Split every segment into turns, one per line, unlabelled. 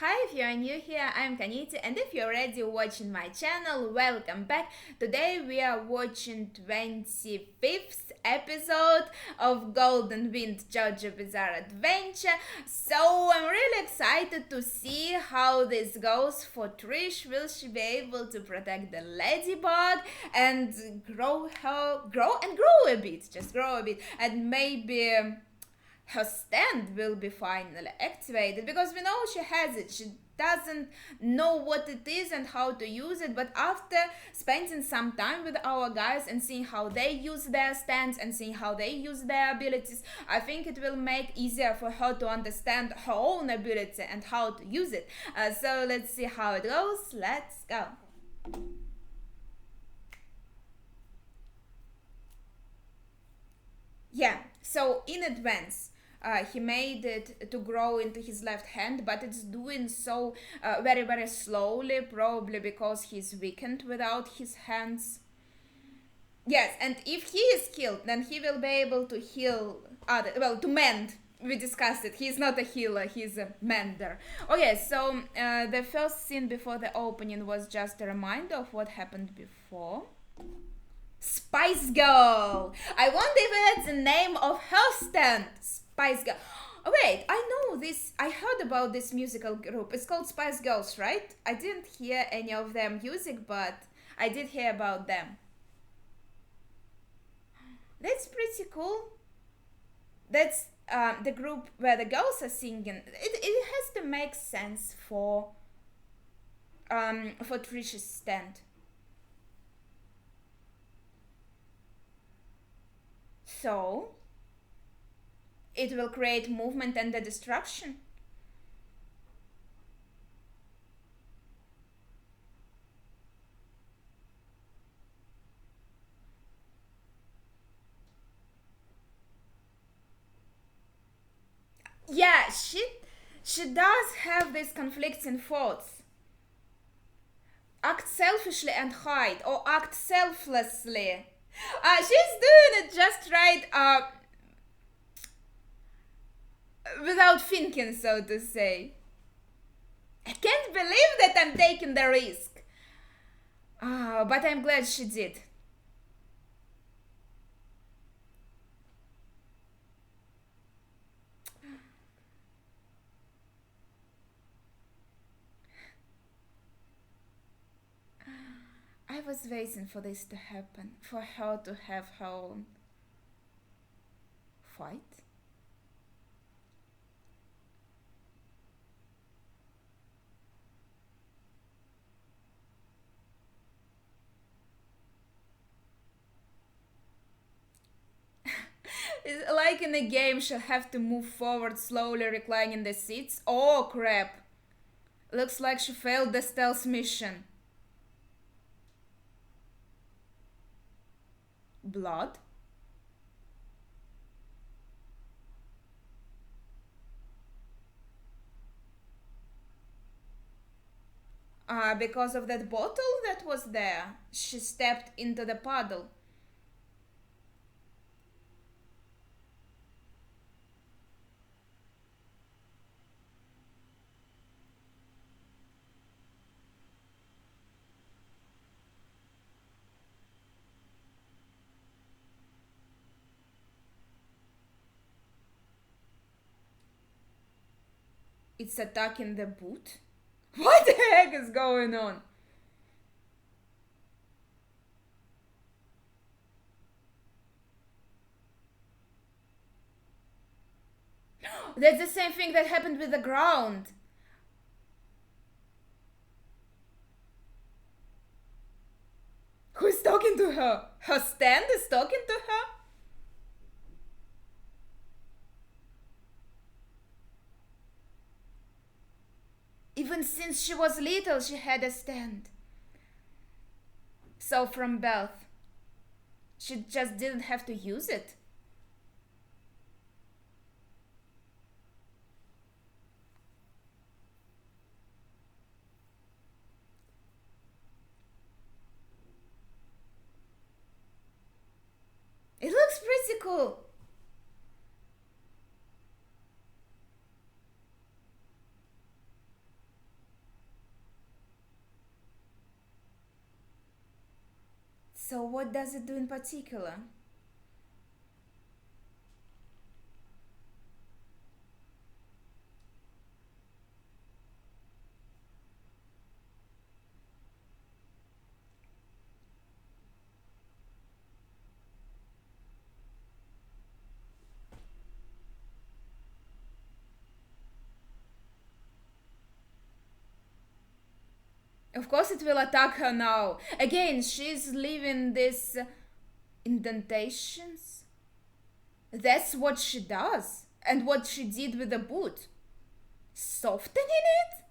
Hi, if you're new here, I'm Kaniti, and if you're already watching my channel, welcome back. Today we are watching 25th episode of Golden Wind JoJo Bizarre Adventure. So I'm really excited to see how this goes for Trish. Will she be able to protect the ladybug and grow a bit, just grow a bit, and maybe her stand will be finally activated, because we know she has it. She doesn't know what it is and how to use it, but after spending some time with our guys and seeing how they use their stands and seeing how they use their abilities, I think it will make easier for her to understand her own ability and how to use it. So let's see how it goes. Let's go. Yeah, so in advance, he made it to grow into his left hand, but it's doing so very, very slowly, probably because he's weakened without his hands. Yes, and if he is killed, then he will be able to heal other, well, to mend. We discussed it. He's not a healer, he's a mender. Okay, so the first scene before the opening was just a reminder of what happened before. Spice Girl. I wonder if that's the name of her stand. Spice Girl. Oh, wait, I know this. I heard about this musical group. It's called Spice Girls, right? I didn't hear any of their music, but I did hear about them. That's pretty cool. That's the group where the girls are singing. It has to make sense for Trish's stand. So it will create movement and the destruction. Yeah, she does have these conflicting thoughts. Act selfishly and hide, or act selflessly. She's doing it just right, without thinking, so to say. I can't believe that I'm taking the risk. But I'm glad she did. I was waiting for this to happen, for her to have her own fight. It's like in a game, she'll have to move forward slowly, reclining the seats. Oh crap! Looks like she failed the stealth mission. Blood? Because of that bottle that was there. She stepped into the puddle. It's attacking the boot? What the heck is going on? That's the same thing that happened with the ground. Who's talking to her? Her stand is talking to her? Even since she was little, she had a stand. So from birth, she just didn't have to use it. It looks pretty cool. So what does it do in particular? Of course it will attack her now. Again, she's leaving these indentations. That's what she does. And what she did with the boot. Softening it?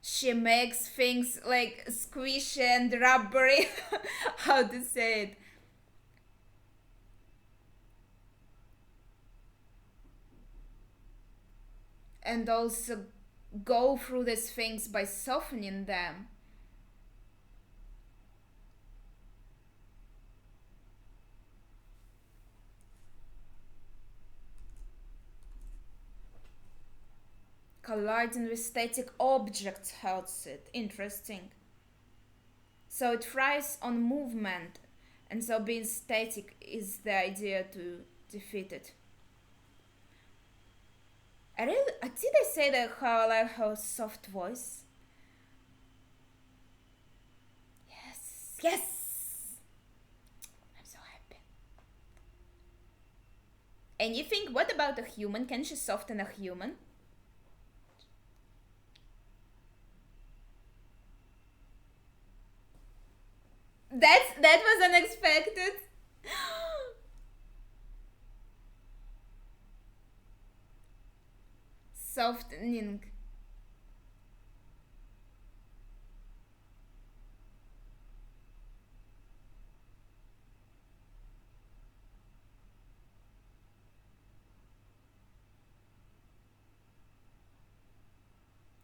She makes things like squishy and rubbery. How to say it? And also go through these things by softening them. Colliding with static objects hurts it. Interesting. So it thrives on movement, and so being static is the idea to defeat it. I really did I say that how I like her soft voice? Yes, yes. I'm so happy. And you think, what about a human? Can she soften a human? That was unexpected. Softening.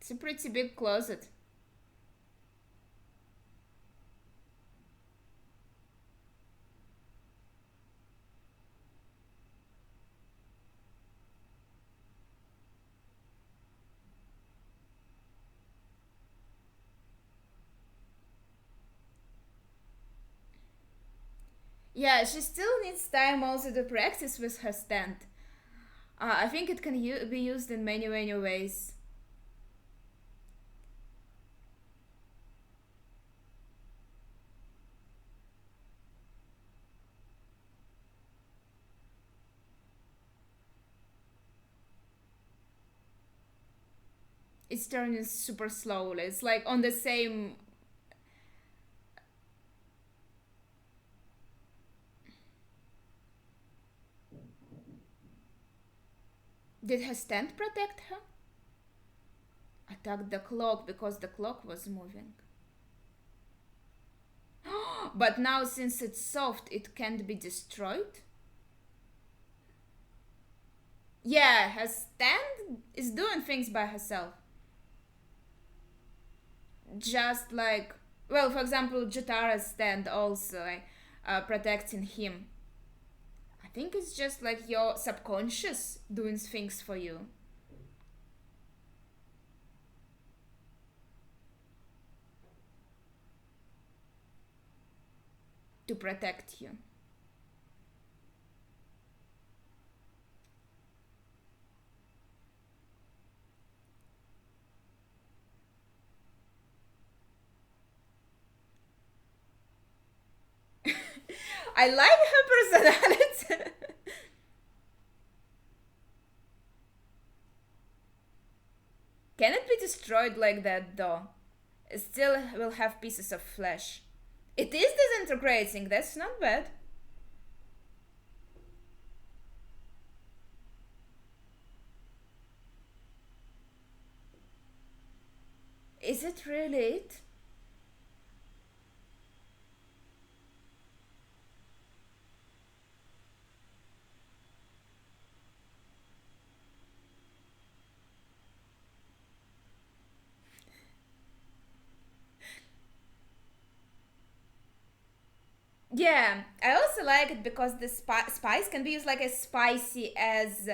It's a pretty big closet. Yeah, she still needs time also to practice with her stand. I think it can be used in many, many ways. It's turning super slowly. It's like on the same. Did her stand protect her? Attacked the clock because the clock was moving. But now, since it's soft, it can't be destroyed? Yeah, her stand is doing things by herself. Just like, well, for example, Jotara's stand also protecting him. I think it's just like your subconscious doing things for you to protect you. I like her personality. Can it be destroyed like that though? It still will have pieces of flesh. It is disintegrating, that's not bad. Is it really it? Yeah, I also like it because the spice can be used like as spicy as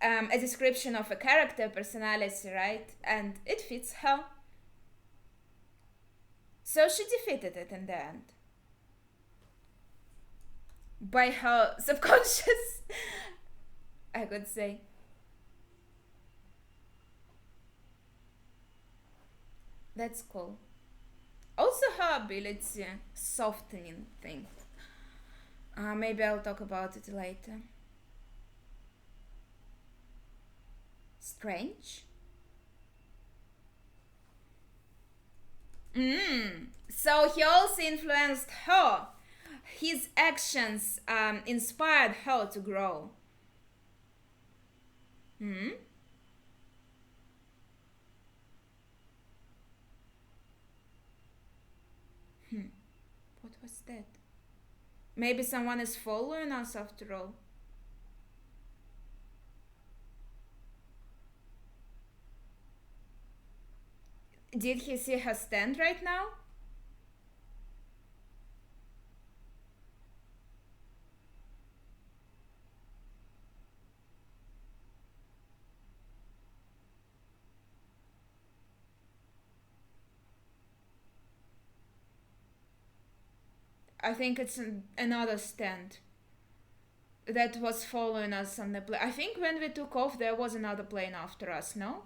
a description of a character personality, right? And it fits her. So she defeated it in the end. By her subconscious, I could say. That's cool. Also her ability, softening thing. Maybe I'll talk about it later. Strange? So he also influenced her. His actions inspired her to grow. What was that? Maybe someone is following us after all. Did he see her stand right now? I think it's another stand that was following us on the plane. I think when we took off, there was another plane after us, no?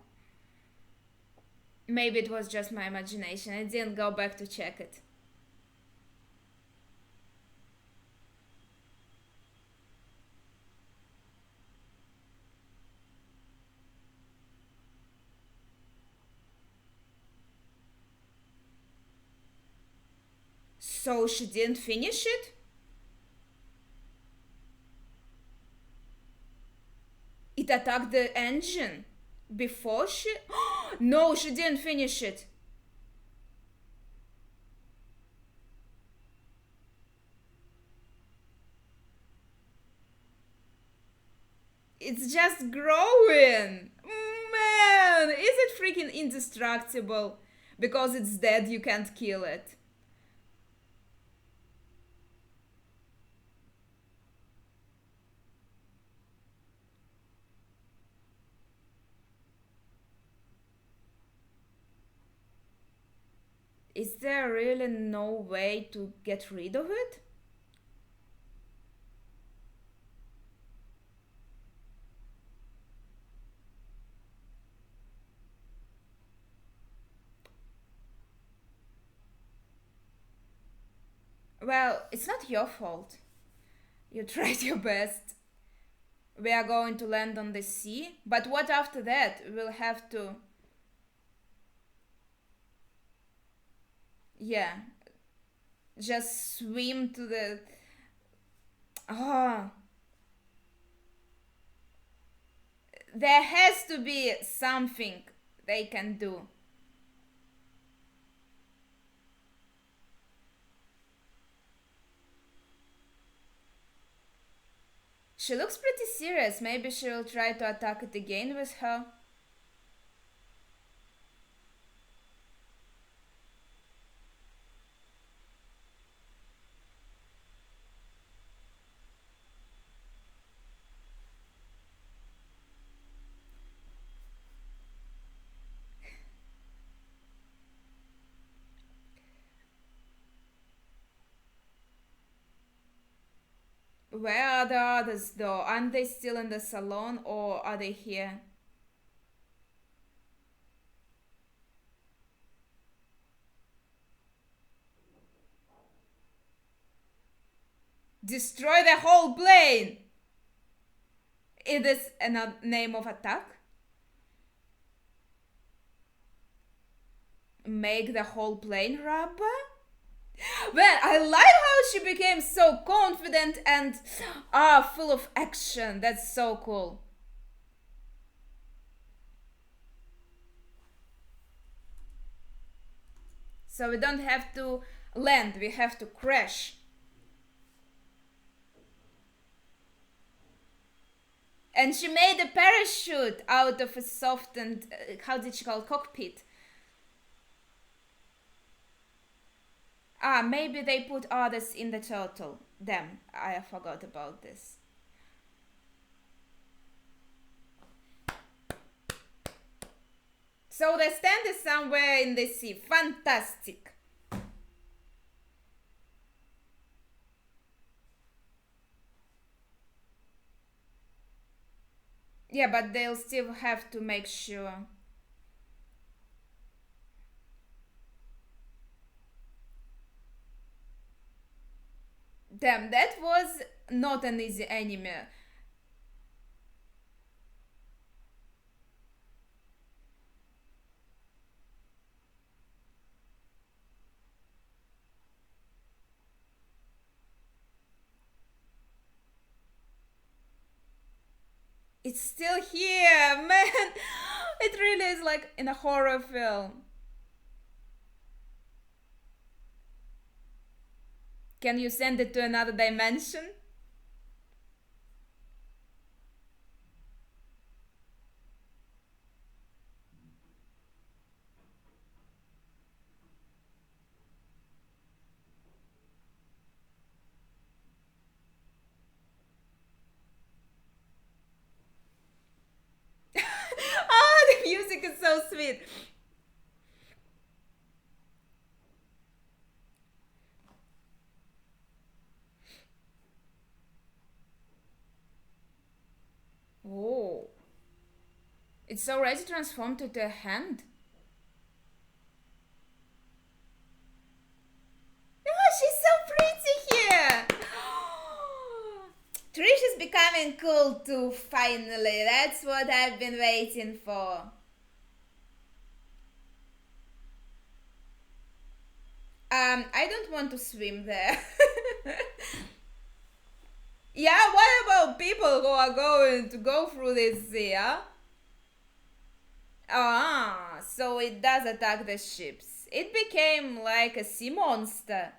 Maybe it was just my imagination. I didn't go back to check it. So she didn't finish it? It attacked the engine before she... No, she didn't finish it. It's just growing. Man, is it freaking indestructible? Because it's dead, you can't kill it. Is there really no way to get rid of it? Well, it's not your fault. You tried your best. We are going to land on the sea, but what after that? We'll have to... Yeah, just swim to the... Oh, there has to be something they can do. She looks pretty serious. Maybe she will try to attack it again with her. Where are the others though? Aren't they still in the salon or are they here? Destroy the whole plane! Is this a name of attack? Make the whole plane rubber? Well, I like how she became so confident and full of action. That's so cool. So we don't have to land, we have to crash. And she made a parachute out of a softened, how did she call it? Cockpit. Maybe they put others in the turtle. Damn, I forgot about this. So the stand is somewhere in the sea. Fantastic. Yeah, but they'll still have to make sure. Damn, that was not an easy enemy. It's still here, man. It really is like in a horror film. Can you send it to another dimension? Ah, the music is so sweet. Oh, it's already transformed into a hand. Oh, she's so pretty here. Trish is becoming cool too, finally. That's what I've been waiting for. I don't want to swim there. Yeah, what about people who are going to go through this sea? Huh? Ah, so it does attack the ships. It became like a sea monster.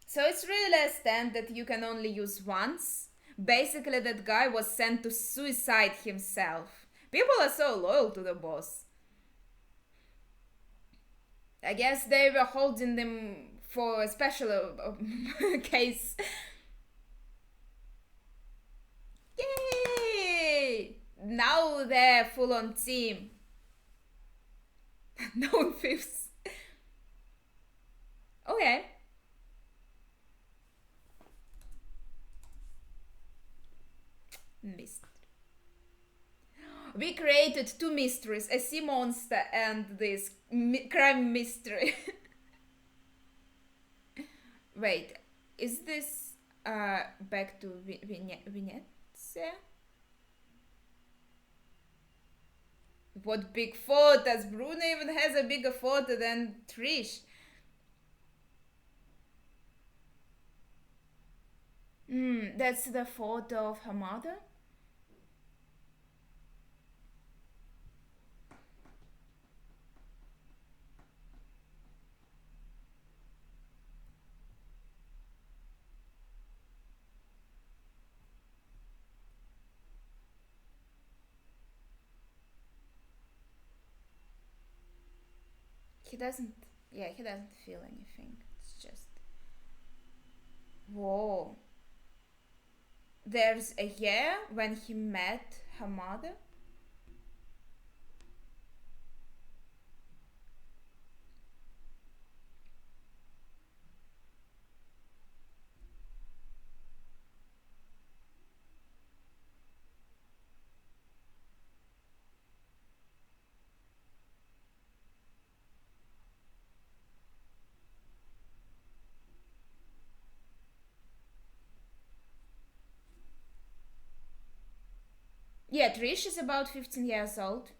So it's really a stand that you can only use once. Basically, that guy was sent to suicide himself. People are so loyal to the boss. I guess they were holding them for a special case. Yay! Now they're full on team. No fifths. Okay. Missed. We created two mysteries, a sea monster and this crime mystery. Wait, is this back to Venezia? What big photos! Bruno even has a bigger photo than Trish. That's the photo of her mother? He doesn't, yeah, he doesn't feel anything. It's just, whoa. There's a year when he met her mother. Yeah, Trish is about 15 years old.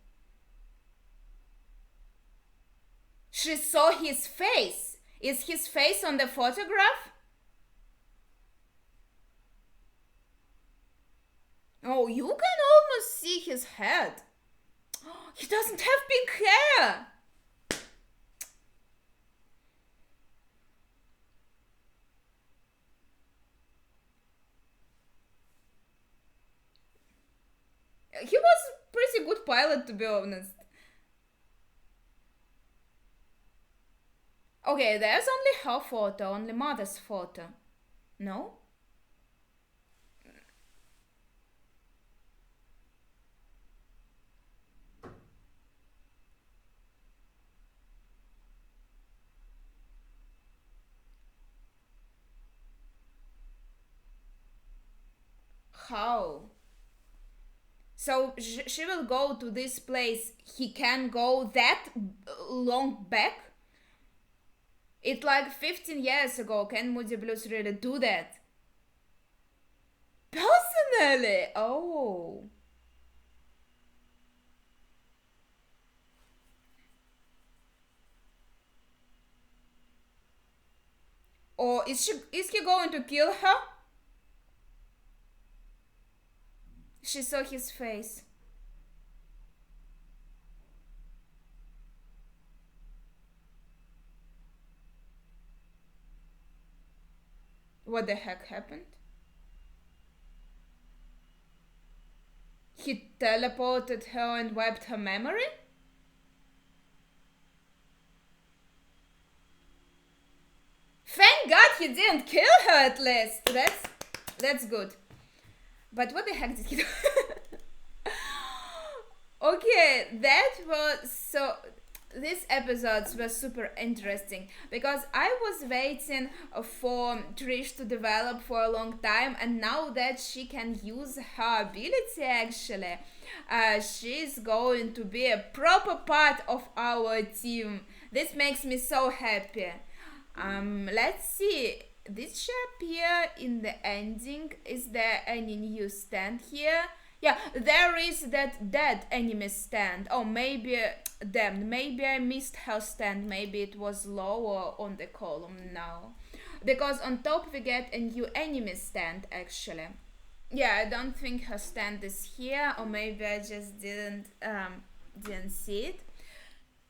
She saw his face. Is his face on the photograph? Oh, you can almost see his head. He doesn't have pink hair. He was a pretty good pilot, to be honest. Okay, there's only her photo, only mother's photo. No? So she will go to this place. He can go that long back. It's like 15 years ago. Can Moody Blues really do that? Personally, oh. Or is he going to kill her? She saw his face. What the heck happened? He teleported her and wiped her memory? Thank God he didn't kill her at least. That's good. But what the heck did he do? Okay, that was so. These episodes were super interesting because I was waiting for Trish to develop for a long time, and now that she can use her ability, actually, she's going to be a proper part of our team. This makes me so happy. Let's see. Did she appear in the ending? Is there any new stand here? Yeah, there is that dead enemy stand. Oh, maybe, damn, maybe I missed her stand. Maybe it was lower on the column now. Because on top we get a new enemy stand, actually. Yeah, I don't think her stand is here, or maybe I just didn't see it.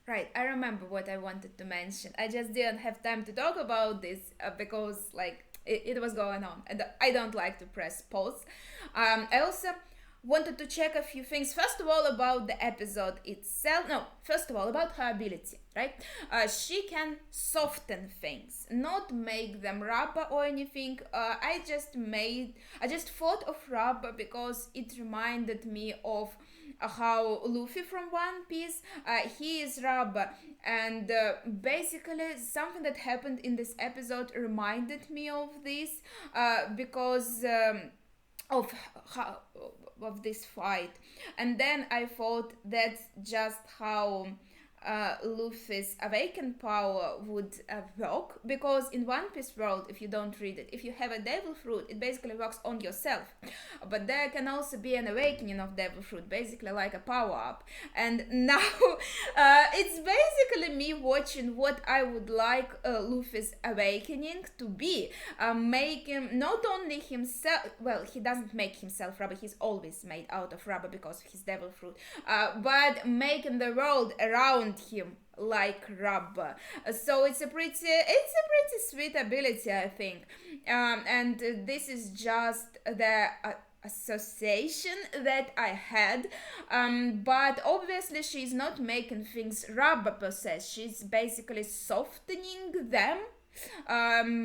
Right, I remember what I wanted to mention. I just didn't have time to talk about this because, like, it was going on, and I don't like to press pause. I also wanted to check a few things. First of all, about the episode itself. No, first of all, about her ability, right? She can soften things, not make them rubber or anything. I just thought of rubber because it reminded me of how Luffy from One Piece, he is rubber, and basically something that happened in this episode reminded me of this because of how of this fight. And then I thought that's just how Luffy's awakened power would work, because in One Piece world, if you don't read it, if you have a devil fruit, it basically works on yourself, but there can also be an awakening of devil fruit, basically like a power up. And now it's basically me watching what I would like Luffy's awakening to be, making not only himself, well, he doesn't make himself rubber, he's always made out of rubber because of his devil fruit, but making the world around him like rubber. So it's a pretty sweet ability, I think. And this is just the association that I had, but obviously she's not making things rubber per se. She's basically softening them,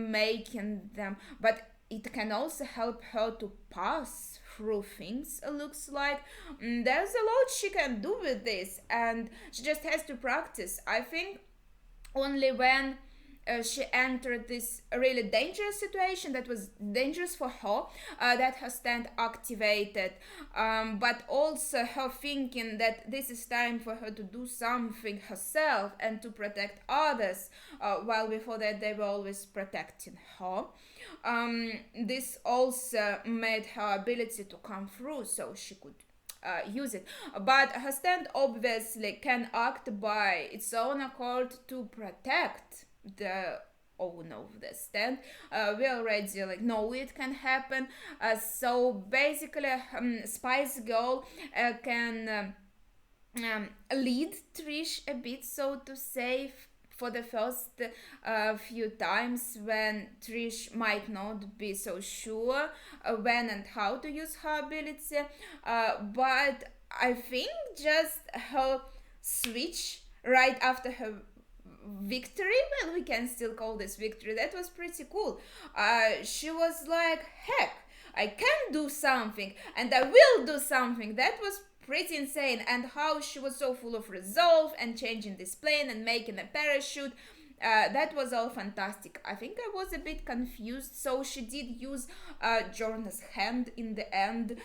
making them, but it can also help her to pass through things. Looks like there's a lot she can do with this, and she just has to practice. I think only when she entered this really dangerous situation that was dangerous for her, that her stand activated, but also her thinking that this is time for her to do something herself and to protect others, while before that they were always protecting her. This also made her ability to come through, so she could use it. But her stand obviously can act by its own accord to protect the owner of the stand. We already know it can happen. So basically, Spice Girl can lead Trish a bit, so to say, for the first few times when Trish might not be so sure when and how to use her ability, but I think just her switch right after her victory, well, we can still call this victory, that was pretty cool. She was like, heck, I can do something and I will do something. That was pretty insane. And how she was so full of resolve and changing this plane and making a parachute, that was all fantastic. I think I was a bit confused, so she did use Jorna's hand in the end.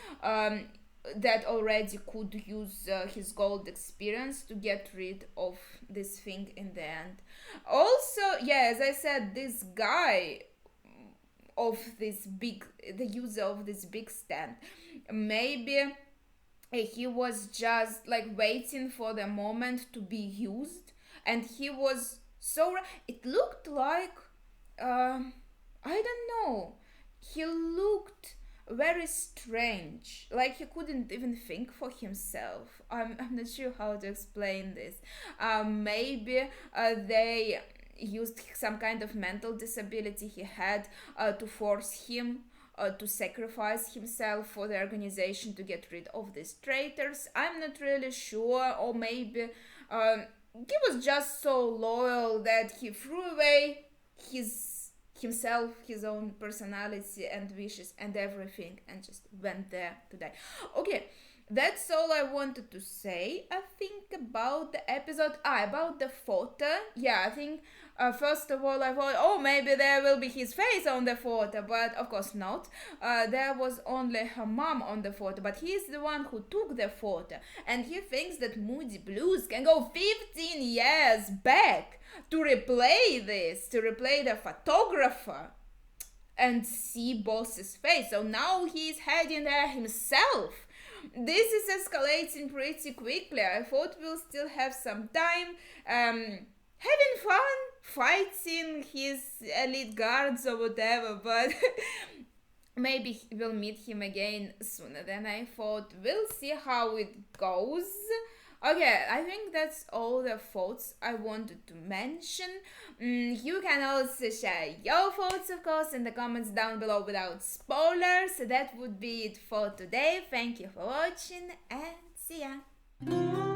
that already could use his gold experience to get rid of this thing in the end. Also, yeah, as I said, this guy of this big, the user of this big stand, maybe he was just like waiting for the moment to be used, and he was so it looked like I don't know, he looked very strange, like he couldn't even think for himself. I'm not sure how to explain this. Maybe they used some kind of mental disability he had to force him to sacrifice himself for the organization to get rid of these traitors. I'm not really sure, or maybe he was just so loyal that he threw away himself, his own personality and wishes and everything, and just went there to die. Okay, that's all I wanted to say, I think, about the episode. About the photo. Yeah, I think first of all I thought, oh, maybe there will be his face on the photo, but of course not. There was only her mom on the photo, but he's the one who took the photo, and he thinks that Moody Blues can go 15 years back to replay this, to replay the photographer and see Boss's face. So now he's heading there himself. This is escalating pretty quickly. I thought we'll still have some time having fun fighting his elite guards or whatever, but maybe we'll meet him again sooner than I thought. We'll see how it goes. Okay, I think that's all the thoughts I wanted to mention. You can also share your thoughts, of course, in the comments down below without spoilers. That would be it for today. Thank you for watching, and see ya!